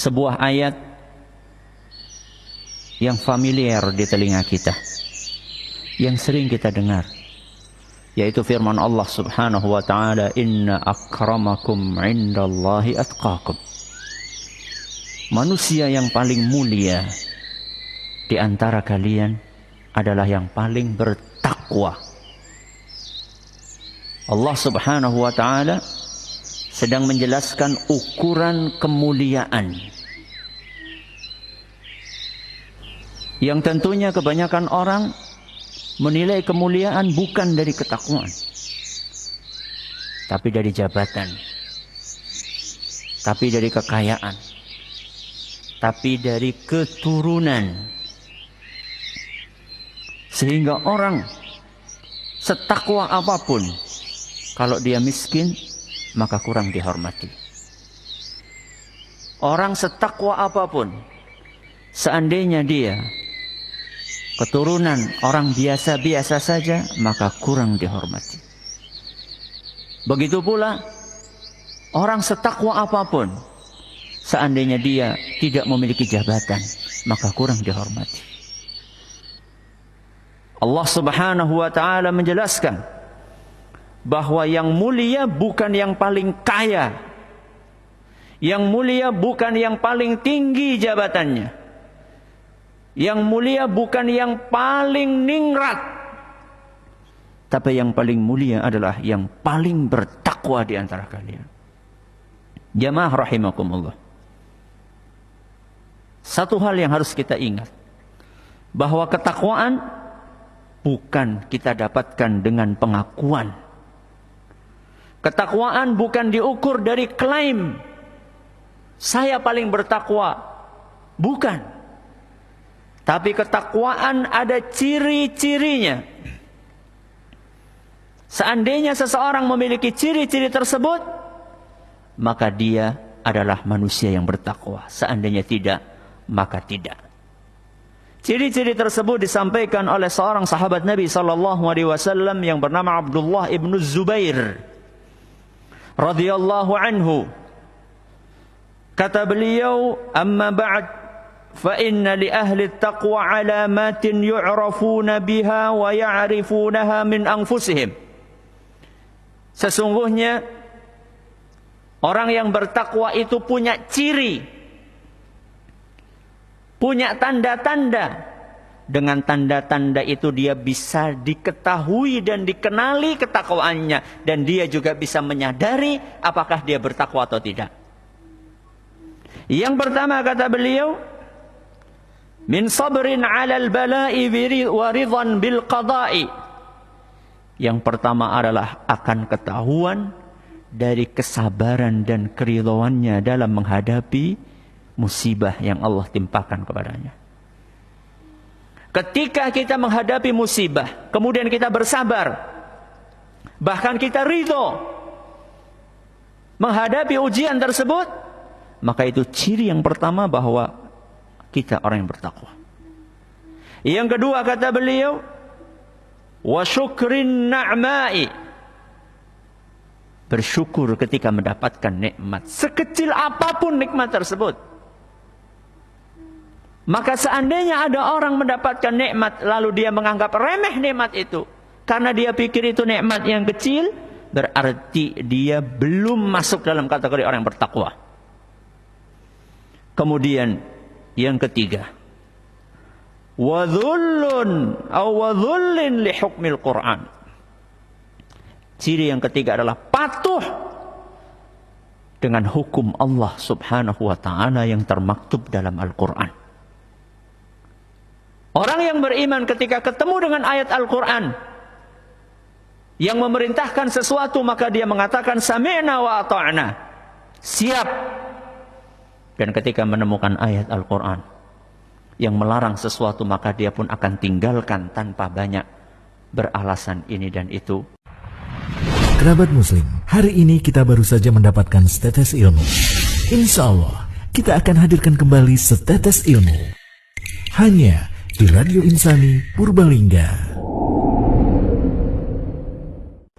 sebuah ayat yang familiar di telinga kita, yang sering kita dengar, yaitu firman Allah Subhanahu wa ta'ala, inna akramakum indallahi atqakum. Manusia yang paling mulia di antara kalian adalah yang paling bertakwa. Allah Subhanahu wa ta'ala sedang menjelaskan ukuran kemuliaan yang tentunya kebanyakan orang menilai kemuliaan bukan dari ketakwaan, tapi dari jabatan, tapi dari kekayaan, tapi dari keturunan. Sehingga orang setakwa apapun, kalau dia miskin, maka kurang dihormati. Orang setakwa apapun, seandainya dia keturunan orang biasa-biasa saja, maka kurang dihormati. Begitu pula orang setakwa apapun, seandainya dia tidak memiliki jabatan, maka kurang dihormati. Allah Subhanahu wa ta'ala menjelaskan bahwa yang mulia bukan yang paling kaya, yang mulia bukan yang paling tinggi jabatannya, yang mulia bukan yang paling ningrat, tapi yang paling mulia adalah yang paling bertakwa di antara kalian. Jamaah rahimakumullah. Satu hal yang harus kita ingat, bahwa ketakwaan bukan kita dapatkan dengan pengakuan. Ketakwaan bukan diukur dari klaim saya paling bertakwa, bukan. Tapi ketakwaan ada ciri-cirinya. Seandainya seseorang memiliki ciri-ciri tersebut, maka dia adalah manusia yang bertakwa. Seandainya tidak, maka tidak. Ciri-ciri tersebut disampaikan oleh seorang sahabat Nabi SAW yang bernama Abdullah ibn Zubair radhiyallahu anhu. Kata beliau, amma ba'd, fa inna li ahli taqwa alamatin yu'rafuna biha wa ya'rifunaha min anfusihim. Sesungguhnya orang yang bertakwa itu punya ciri, punya tanda-tanda. Dengan tanda-tanda itu dia bisa diketahui dan dikenali ketakwaannya, dan dia juga bisa menyadari apakah dia bertakwa atau tidak. Yang pertama kata beliau, min sabrin 'alal bala'i wa ridhan bil qada'i. Yang pertama adalah akan ketahuan dari kesabaran dan keridhoannya dalam menghadapi musibah yang Allah timpakan kepadanya. Ketika kita menghadapi musibah, kemudian kita bersabar, bahkan kita ridho menghadapi ujian tersebut, maka itu ciri yang pertama bahwa kita orang yang bertakwa. Yang kedua kata beliau, wa syukrin na'ma'i, bersyukur ketika mendapatkan nikmat, sekecil apapun nikmat tersebut. Maka seandainya ada orang mendapatkan nikmat lalu dia menganggap remeh nikmat itu karena dia pikir itu nikmat yang kecil, berarti dia belum masuk dalam kategori orang yang bertakwa. Kemudian yang ketiga, wa dhullin li hukmil Qur'an. Ciri yang ketiga adalah patuh dengan hukum Allah Subhanahu wa ta'ala yang termaktub dalam Al-Quran. Orang yang beriman ketika ketemu dengan ayat Al-Quran yang memerintahkan sesuatu, maka dia mengatakan sami'na wa ata'na, siap. Dan ketika menemukan ayat Al-Quran yang melarang sesuatu, maka dia pun akan tinggalkan tanpa banyak beralasan ini dan itu. Kerabat Muslim, hari ini kita baru saja mendapatkan setetes ilmu. Insya Allah kita akan hadirkan kembali setetes ilmu hanya di Radio Insani Purbalingga.